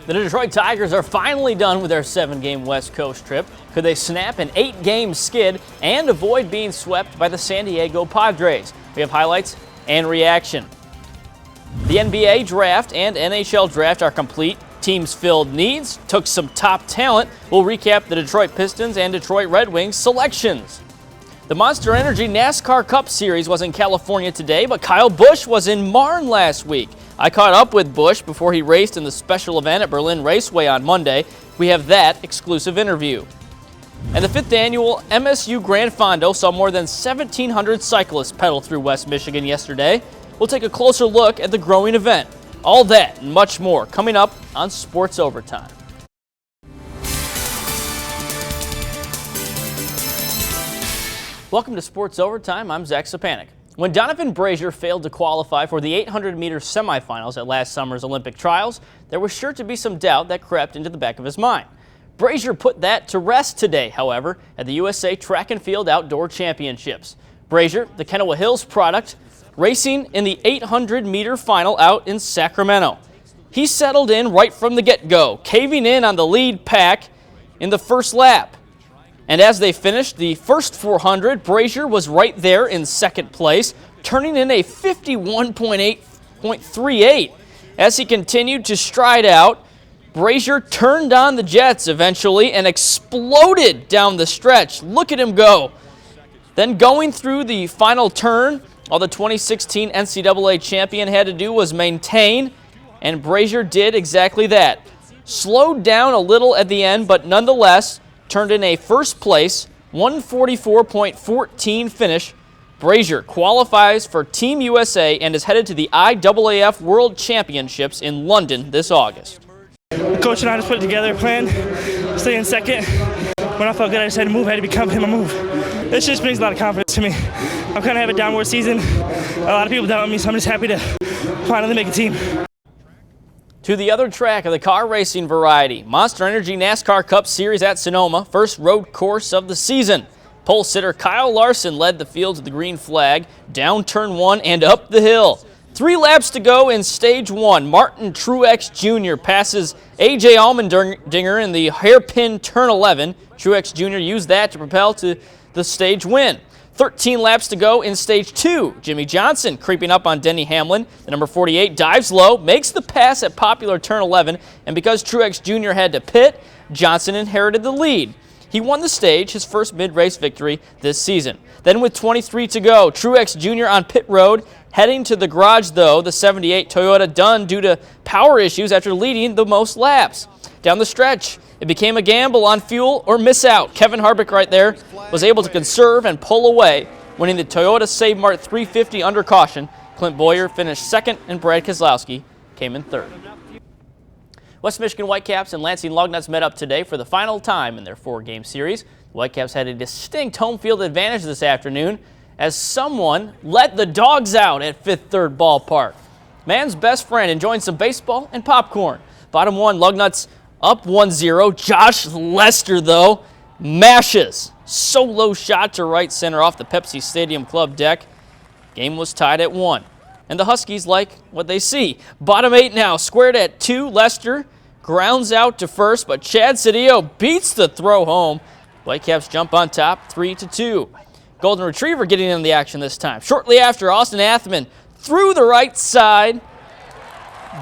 The Detroit Tigers are finally done with their 7-game West Coast trip. Could they snap an 8-game skid and avoid being swept by the San Diego Padres? We have highlights and reaction. The NBA draft and NHL draft are complete. Teams filled needs, took some top talent. We'll recap the Detroit Pistons and Detroit Red Wings selections. The Monster Energy NASCAR Cup Series was in California today, but Kyle Busch was in Marne last week. I caught up with Busch before he raced in the special event at Berlin Raceway on Monday. We have that exclusive interview. And the 5th annual MSU Grand Fondo saw more than 1,700 cyclists pedal through West Michigan yesterday. We'll take a closer look at the growing event. All that and much more coming up on Sports Overtime. Welcome to Sports Overtime. I'm Zach Sapanik. When Donovan Brazier failed to qualify for the 800-meter semifinals at last summer's Olympic trials, there was sure to be some doubt that crept into the back of his mind. Brazier put that to rest today, however, at the USA Track and Field Outdoor Championships. Brazier, the Kenowa Hills product, racing in the 800-meter final out in Sacramento. He settled in right from the get-go, caving in on the lead pack in the first lap. And as they finished the first 400, Brazier was right there in second place, turning in a 51.38. As he continued to stride out, Brazier turned on the jets eventually and exploded down the stretch. Look at him go. Then going through the final turn, all the 2016 NCAA champion had to do was maintain, and Brazier did exactly that. Slowed down a little at the end, but nonetheless turned in a first place 144.14 finish. Brazier qualifies for Team USA and is headed to the IAAF World Championships in London this August. The coach and I just put it together, a plan, stay in second. When I felt good, I just had to move. I had to be confident in my move. This just brings a lot of confidence to me. I'm kind of having a downward season. A lot of people doubt me, so I'm just happy to finally make a team. To the other track of the car racing variety, Monster Energy NASCAR Cup Series at Sonoma, first road course of the season. Pole sitter Kyle Larson led the field to the green flag, down turn 1 and up the hill. 3 laps to go in stage 1. Martin Truex Jr. passes A.J. Allmendinger in the hairpin turn 11. Truex Jr. used that to propel to the stage win. 13 laps to go in stage 2. Jimmy Johnson creeping up on Denny Hamlin. The number 48 dives low, makes the pass at popular turn 11, and because Truex Jr. had to pit, Johnson inherited the lead. He won the stage, his first mid-race victory this season. Then with 23 to go, Truex Jr. on pit road, heading to the garage though, the 78 Toyota done due to power issues after leading the most laps. Down the stretch, it became a gamble on fuel or miss out. Kevin Harvick right there was able to conserve and pull away, winning the Toyota Save Mart 350 under caution. Clint Boyer finished second and Brad Keselowski came in third. West Michigan Whitecaps and Lansing Lugnuts met up today for the final time in their 4-game series. The Whitecaps had a distinct home field advantage this afternoon as someone let the dogs out at Fifth Third Ballpark. Man's best friend enjoying some baseball and popcorn. Bottom 1, Lugnuts up 1-0. Josh Lester, though, mashes. Solo shot to right center off the Pepsi Stadium Club deck. Game was tied at 1. And the Huskies like what they see. Bottom 8 now, squared at 2. Lester grounds out to first, but Chad Cedillo beats the throw home. Whitecaps jump on top, 3-2. Golden Retriever getting in the action this time. Shortly after, Austin Athman through the right side.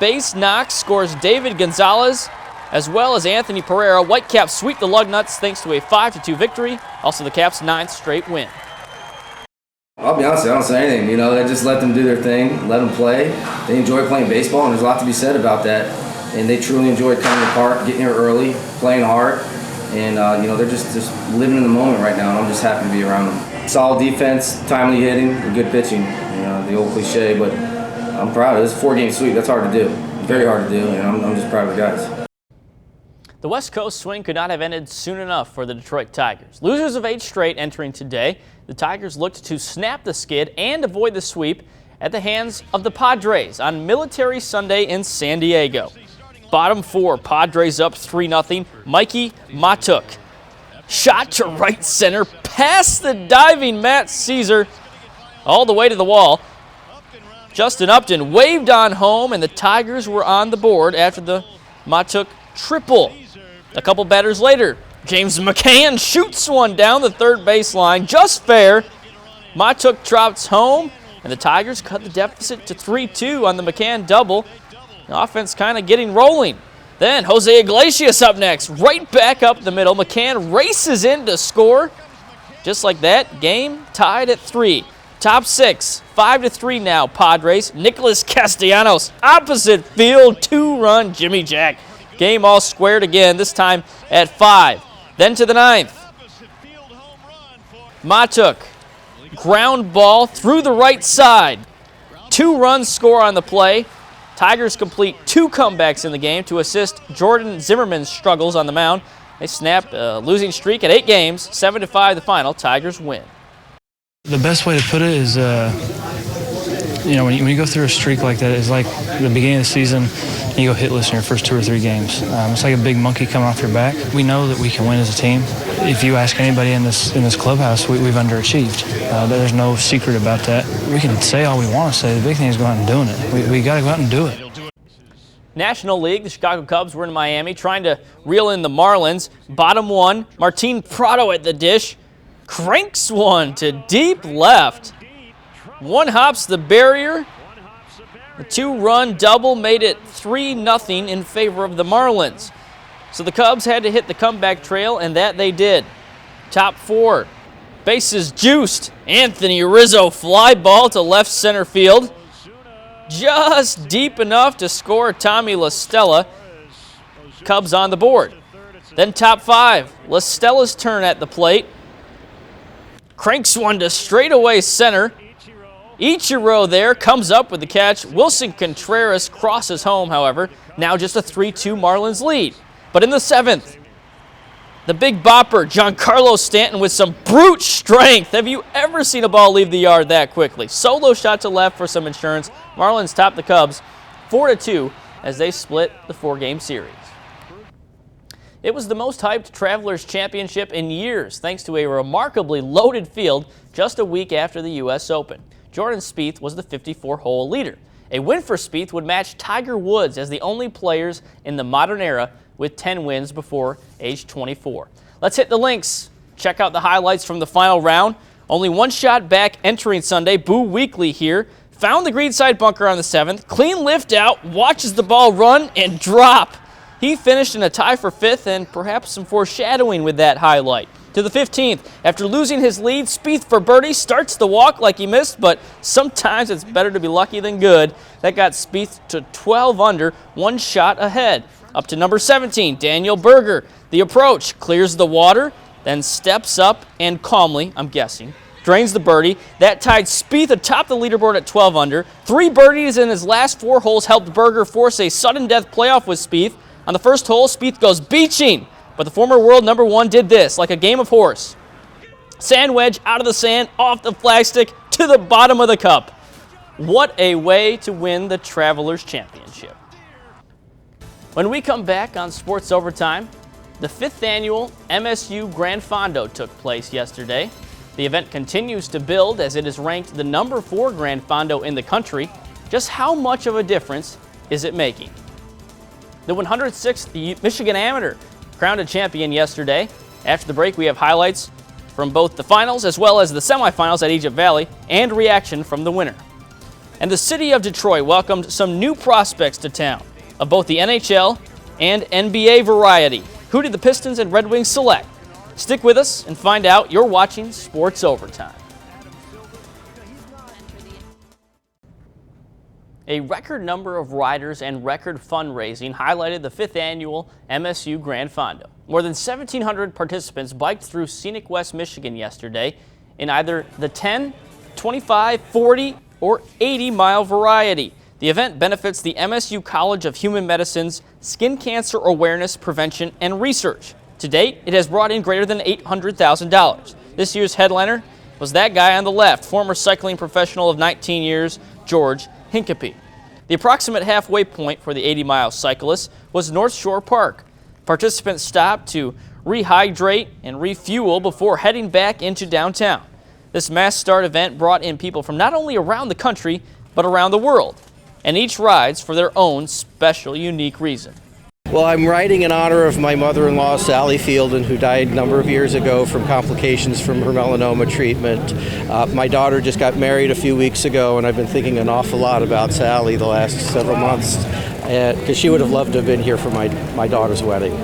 Base knock scores David Gonzalez, as well as Anthony Pereira. Whitecaps sweep the Lugnuts thanks to a 5-2 victory. Also the Caps' 9th straight win. I'll be honest, I don't say anything. You know, they just let them do their thing, let them play. They enjoy playing baseball, and there's a lot to be said about that. And they truly enjoy coming to the park, getting here early, playing hard. And, you know, they're just living in the moment right now, and I'm just happy to be around them. Solid defense, timely hitting, and good pitching. You know, the old cliche, but I'm proud of it. It's a 4-game sweep. That's hard to do. Very hard to do, and I'm just proud of the guys. The West Coast swing could not have ended soon enough for the Detroit Tigers. Losers of 8 straight entering today, the Tigers looked to snap the skid and avoid the sweep at the hands of the Padres on Military Sunday in San Diego. Bottom 4, Padres up 3-0. Mikey Matuk shot to right center, past the diving Matt Caesar, all the way to the wall. Justin Upton waved on home, and the Tigers were on the board after the Matuk triple. A couple batters later, James McCann shoots one down the third baseline, just fair. Matuk trots home, and the Tigers cut the deficit to 3-2 on the McCann double. The offense kind of getting rolling. Then Jose Iglesias up next, right back up the middle. McCann races in to score. Just like that, game tied at 3. Top 6, 5-3 now, Padres. Nicholas Castellanos, opposite field, 2-run Jimmy Jack. Game all squared again, this time at 5. Then to the 9th. Matuk, ground ball through the right side. 2-run score on the play. Tigers complete 2 comebacks in the game to assist Jordan Zimmerman's struggles on the mound. They snap a losing streak at 8 games, 7-5 the final. Tigers win. The best way to put it is, when you go through a streak like that, it's like the beginning of the season, and you go hitless in your first 2 or 3 games. It's like a big monkey coming off your back. We know that we can win as a team. If you ask anybody in this clubhouse, we've underachieved. There's no secret about that. We can say all we want to say. The big thing is go out and doing it. We got to go out and do it. National League, the Chicago Cubs were in Miami trying to reel in the Marlins. Bottom 1, Martin Prado at the dish. Cranks one to deep left. One hops the barrier. The 2-run double made it 3-0 in favor of the Marlins. So the Cubs had to hit the comeback trail, and that they did. Top 4, bases juiced. Anthony Rizzo fly ball to left center field. Just deep enough to score Tommy La Stella. Cubs on the board. Then top 5, La Stella's turn at the plate. Cranks one to straightaway center. Ichiro there comes up with the catch. Wilson Contreras crosses home, however. Now just a 3-2 Marlins lead. But in the 7th, the big bopper, Giancarlo Stanton, with some brute strength. Have you ever seen a ball leave the yard that quickly? Solo shot to left for some insurance. Marlins top the Cubs 4-2 as they split the 4-game series. It was the most hyped Travelers Championship in years, thanks to a remarkably loaded field just a week after the U.S. Open. Jordan Spieth was the 54-hole leader. A win for Spieth would match Tiger Woods as the only players in the modern era with 10 wins before age 24. Let's hit the links. Check out the highlights from the final round. Only one shot back entering Sunday. Boo Weekley here. Found the greenside bunker on the 7th. Clean lift out, watches the ball run and drop. He finished in a tie for 5th, and perhaps some foreshadowing with that highlight. To the 15th, after losing his lead, Spieth for birdie starts the walk like he missed, but sometimes it's better to be lucky than good. That got Spieth to 12 under, 1 shot ahead. Up to number 17, Daniel Berger. The approach clears the water, then steps up and calmly, I'm guessing, drains the birdie. That tied Spieth atop the leaderboard at 12 under. 3 birdies in his last 4 holes helped Berger force a sudden death playoff with Spieth. On the first hole, Spieth goes beaching, but the former world number 1 did this, like a game of horse. Sand wedge out of the sand, off the flagstick, to the bottom of the cup. What a way to win the Travelers Championship. When we come back on Sports Overtime, the 5th annual MSU Grand Fondo took place yesterday. The event continues to build as it is ranked the number 4 Grand Fondo in the country. Just how much of a difference is it making? The 106th Michigan Amateur crowned a champion yesterday. After the break, we have highlights from both the finals as well as the semifinals at Egypt Valley and reaction from the winner. And the city of Detroit welcomed some new prospects to town of both the NHL and NBA variety. Who did the Pistons and Red Wings select? Stick with us and find out. You're watching Sports Overtime. A record number of riders and record fundraising highlighted the 5th annual MSU Grand Fondo. More than 1,700 participants biked through scenic West Michigan yesterday in either the 10, 25, 40, or 80-mile variety. The event benefits the MSU College of Human Medicine's Skin Cancer Awareness, Prevention, and Research. To date, it has brought in greater than $800,000. This year's headliner was that guy on the left, former cycling professional of 19 years, George Hincapie. The approximate halfway point for the 80-mile cyclist was North Shore Park. Participants stopped to rehydrate and refuel before heading back into downtown. This mass start event brought in people from not only around the country, but around the world, and each rides for their own special, unique reason. Well, I'm riding in honor of my mother-in-law, Sally Fielden, who died a number of years ago from complications from her melanoma treatment. My daughter just got married a few weeks ago, and I've been thinking an awful lot about Sally the last several months, because she would have loved to have been here for my daughter's wedding.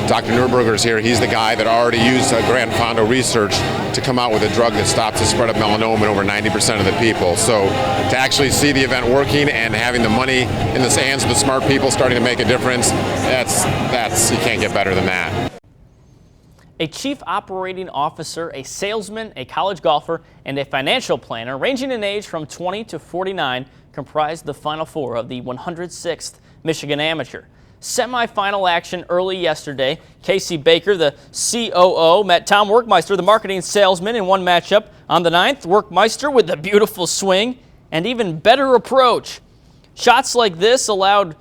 Dr. Nurberger's here. He's the guy that already used Grant Fondo research to come out with a drug that stops the spread of melanoma in over 90% of the people. So to actually see the event working and having the money in the hands of the smart people starting to make a difference, that's you can't get better than that. A chief operating officer, a salesman, a college golfer, and a financial planner ranging in age from 20 to 49 comprised the Final Four of the 106th Michigan Amateur. Semi-final action early yesterday. Casey Baker, the COO, met Tom Workmeister, the marketing salesman, in one matchup. On the 9th, Workmeister with a beautiful swing and even better approach. Shots like this allowed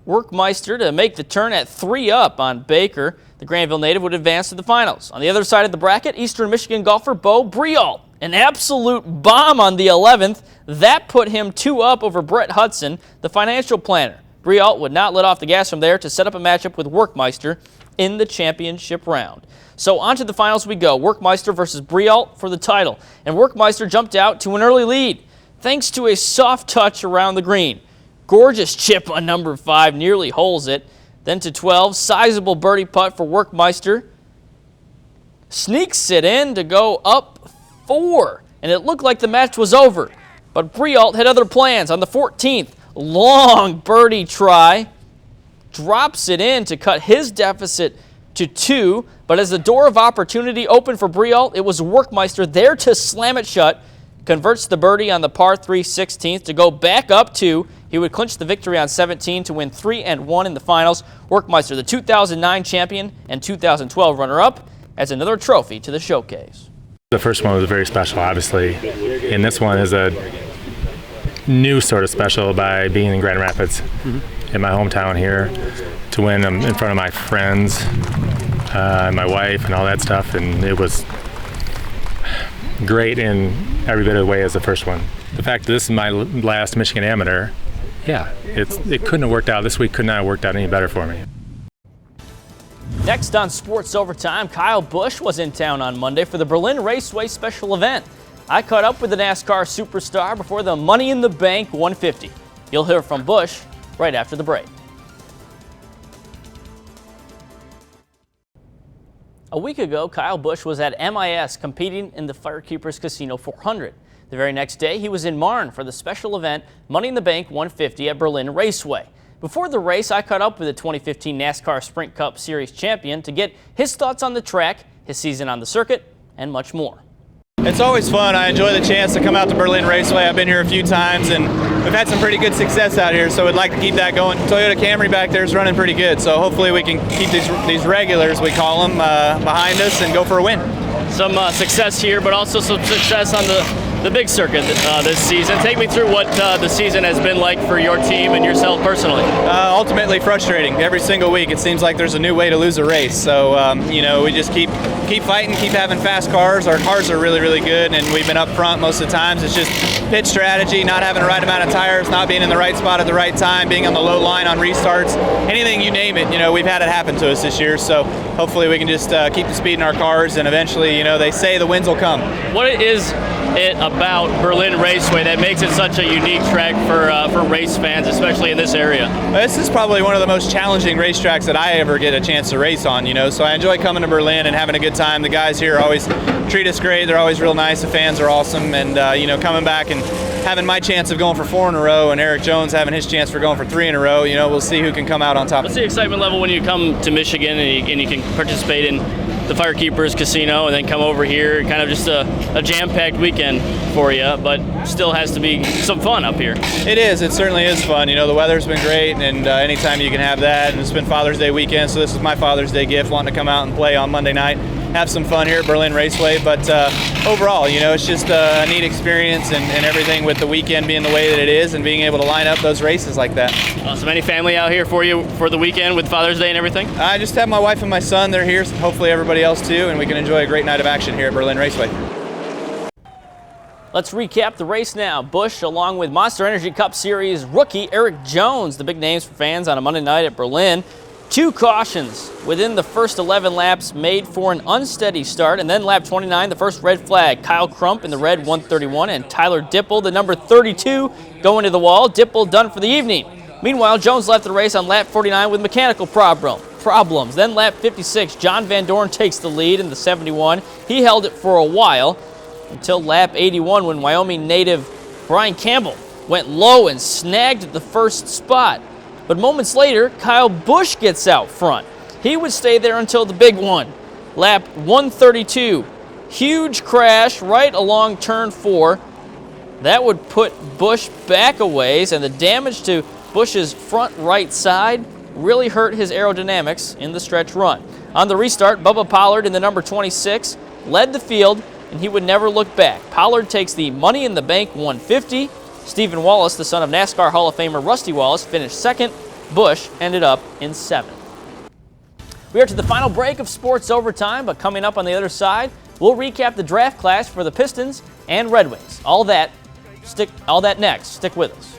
Workmeister to make the turn at 3-up on Baker. The Granville native would advance to the finals. On the other side of the bracket, Eastern Michigan golfer Bo Briault. An absolute bomb on the 11th. That put him 2-up over Brett Hudson, the financial planner. Briault would not let off the gas from there to set up a matchup with Workmeister in the championship round. So on to the finals we go. Workmeister versus Briault for the title. And Workmeister jumped out to an early lead thanks to a soft touch around the green. Gorgeous chip on number 5, nearly holes it. Then to 12, sizable birdie putt for Workmeister. Sneaks it in to go up 4. And it looked like the match was over. But Briault had other plans. On the 14th, long birdie try, drops it in to cut his deficit to 2, but as the door of opportunity opened for Briault, it was Workmeister there to slam it shut, converts the birdie on the par 3 16th to go back up 2. He would clinch the victory on 17 to win 3-1 in the finals. Workmeister, the 2009 champion and 2012 runner-up, adds another trophy to the showcase. The first one was very special, obviously, and this one is a new sort of special by being in Grand Rapids, in my hometown here, to win in front of my friends, my wife, and all that stuff. And it was great in every bit of the way as the first one. The fact that this is my last Michigan Amateur, yeah, it couldn't have worked out. This week could not have worked out any better for me. Next on Sports Overtime, Kyle Busch was in town on Monday for the Berlin Raceway special event. I caught up with the NASCAR superstar before the Money in the Bank 150. You'll hear from Busch right after the break. A week ago, Kyle Busch was at MIS competing in the Firekeepers Casino 400. The very next day, he was in Marne for the special event Money in the Bank 150 at Berlin Raceway. Before the race, I caught up with the 2015 NASCAR Sprint Cup Series champion to get his thoughts on the track, his season on the circuit, and much more. It's always fun. I enjoy the chance to come out to Berlin Raceway. I've been here a few times and we've had some pretty good success out here, so we'd like to keep that going. Toyota Camry back there is running pretty good, so hopefully we can keep these regulars, we call them, behind us and go for a win. Some success here, but also some success on the big circuit this season. Take me through what the season has been like for your team and yourself personally. Ultimately frustrating. Every single week it seems like there's a new way to lose a race. So, we just keep fighting, keep having fast cars. Our cars are really, really good, and we've been up front most of the times. It's just pit strategy, not having the right amount of tires, not being in the right spot at the right time, being on the low line on restarts, anything you name it. We've had it happen to us this year. So hopefully we can just keep the speed in our cars, and eventually, they say the wins will come. What is it about Berlin Raceway that makes it such a unique track for race fans, especially in this area? This is probably one of the most challenging racetracks that I ever get a chance to race on, so I enjoy coming to Berlin and having a good time. The guys here always treat us great. They're always real nice. The fans are awesome, and coming back and having my chance of going for 4 in a row and Eric Jones having his chance for going for 3 in a row, we'll see who can come out on top. What's the excitement level when you come to Michigan and you can participate in the Firekeepers Casino and then come over here? Kind of just a jam-packed weekend for you, but still has to be some fun up here. It is. It certainly is fun. The weather's been great, and anytime you can have that, and it's been Father's Day weekend, so this is my Father's Day gift, wanting to come out and play on Monday night, have some fun here at Berlin Raceway. But overall, it's just a neat experience, and everything with the weekend being the way that it is and being able to line up those races like that. Awesome. Any family out here for you for the weekend with Father's Day and everything? I just have my wife and my son. They're here, so hopefully everybody else too, and we can enjoy a great night of action here at Berlin Raceway. Let's recap the race now. Busch, along with Monster Energy Cup Series rookie Eric Jones, the big names for fans on a Monday night at Berlin. 2 cautions within the first 11 laps made for an unsteady start, and then lap 29, the first red flag. Kyle Crump in the red 131 and Tyler Dipple, the number 32, going to the wall. Dipple done for the evening. Meanwhile, Jones left the race on lap 49 with mechanical problems. Then lap 56, John Van Dorn takes the lead in the 71. He held it for a while until lap 81 when Wyoming native Brian Campbell went low and snagged the first spot. But moments later, Kyle Busch gets out front. He would stay there until the big one. Lap 132, huge crash right along turn 4. That would put Busch back a ways, and the damage to Busch's front right side really hurt his aerodynamics in the stretch run. On the restart, Bubba Pollard in the number 26 led the field, and he would never look back. Pollard takes the Money in the Bank 150. Stephen Wallace, the son of NASCAR Hall of Famer Rusty Wallace, finished second. Busch ended up in 7th. We are to the final break of Sports Overtime, but coming up on the other side, we'll recap the draft class for the Pistons and Red Wings. All that next. Stick with us.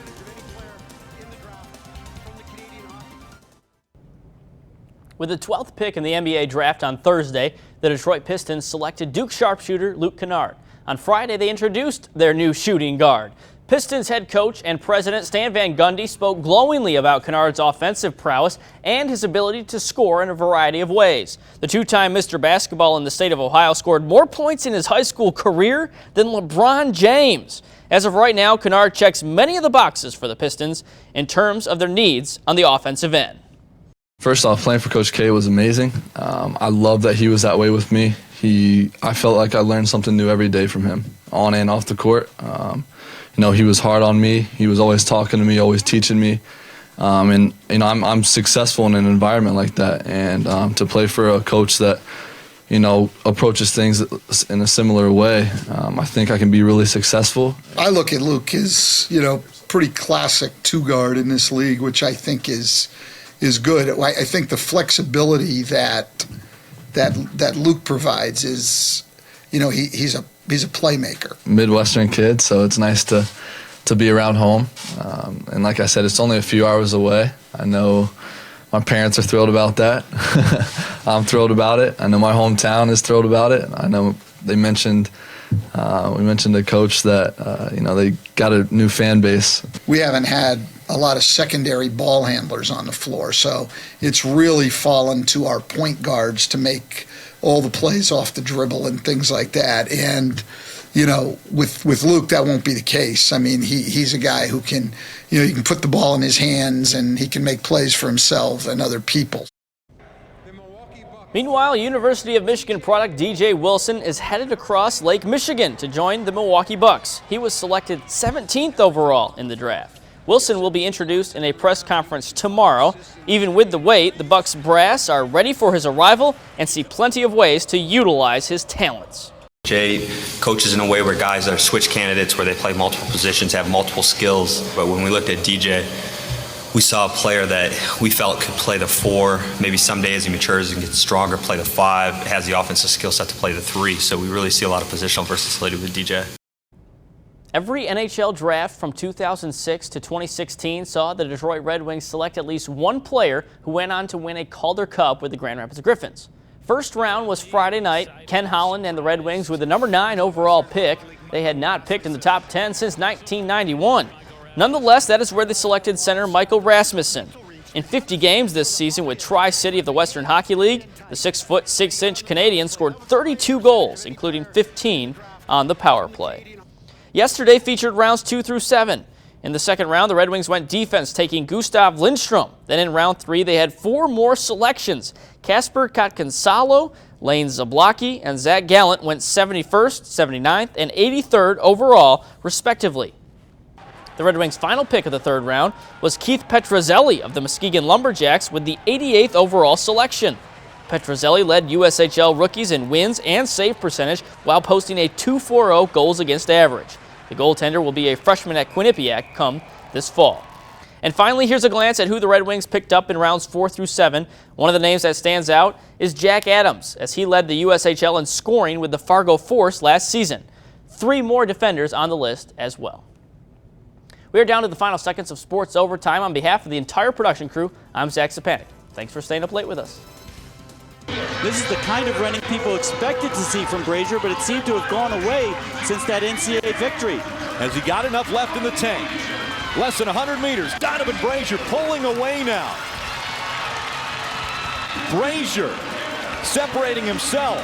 With the 12th pick in the NBA draft on Thursday, the Detroit Pistons selected Duke sharpshooter Luke Kennard. On Friday, they introduced their new shooting guard. Pistons head coach and president Stan Van Gundy spoke glowingly about Kennard's offensive prowess and his ability to score in a variety of ways. The 2-time Mr. Basketball in the state of Ohio scored more points in his high school career than LeBron James. As of right now, Kennard checks many of the boxes for the Pistons in terms of their needs on the offensive end. First off, playing for Coach K was amazing. I love that he was that way with me. I felt like I learned something new every day from him, on and off the court. He was hard on me. He was always talking to me, always teaching me. I'm successful in an environment like that. And to play for a coach that, approaches things in a similar way, I think I can be really successful. I look at Luke as, pretty classic 2-guard in this league, which I think is good. I think the flexibility that Luke provides is, he's a playmaker. Midwestern kid, so it's nice to be around home. And like I said, it's only a few hours away. I know my parents are thrilled about that. I'm thrilled about it. I know my hometown is thrilled about it. I know we mentioned to coach that they got a new fan base. We haven't had a lot of secondary ball handlers on the floor, so it's really fallen to our point guards to make all the plays off the dribble and things like that. And with Luke, that won't be the case. I mean, he's a guy who can, you can put the ball in his hands and he can make plays for himself and other people. Meanwhile, University of Michigan product DJ Wilson is headed across Lake Michigan to join the Milwaukee Bucks. He was selected 17th overall in the draft. Wilson will be introduced in a press conference tomorrow. Even with the wait, the Bucks brass are ready for his arrival and see plenty of ways to utilize his talents. Jay coaches in a way where guys are switch candidates, where they play multiple positions, have multiple skills. But when we looked at DJ, we saw a player that we felt could play the 4, maybe someday as he matures and gets stronger, play the 5, has the offensive skill set to play the 3. So we really see a lot of positional versatility with DJ. Every NHL draft from 2006 to 2016 saw the Detroit Red Wings select at least one player who went on to win a Calder Cup with the Grand Rapids Griffins. First round was Friday night. Ken Holland and the Red Wings with the number 9 overall pick. They had not picked in the top 10 since 1991. Nonetheless, that is where they selected center Michael Rasmussen. In 50 games this season with Tri-City of the Western Hockey League, the 6-foot, 6-inch Canadian scored 32 goals, including 15 on the power play. Yesterday featured rounds 2 through 7. In the second round, the Red Wings went defense, taking Gustav Lindstrom. Then in round 3, they had 4 more selections. Kasper Kotkaniemi, Lane Zablocki, and Zach Gallant went 71st, 79th, and 83rd overall, respectively. The Red Wings' final pick of the third round was Keith Petruzzelli of the Muskegon Lumberjacks with the 88th overall selection. Petruzzelli led USHL rookies in wins and save percentage while posting a .240 goals against average. The goaltender will be a freshman at Quinnipiac come this fall. And finally, here's a glance at who the Red Wings picked up in rounds 4 through 7. One of the names that stands out is Jack Adams, as he led the USHL in scoring with the Fargo Force last season. 3 more defenders on the list as well. We are down to the final seconds of Sports Overtime. On behalf of the entire production crew, I'm Zach Sapanik. Thanks for staying up late with us. This is the kind of running people expected to see from Brazier, but it seemed to have gone away since that NCAA victory. Has he got enough left in the tank? Less than 100 meters. Donovan Brazier pulling away now. Brazier separating himself.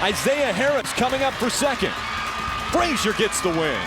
Isaiah Harris coming up for second. Brazier gets the win.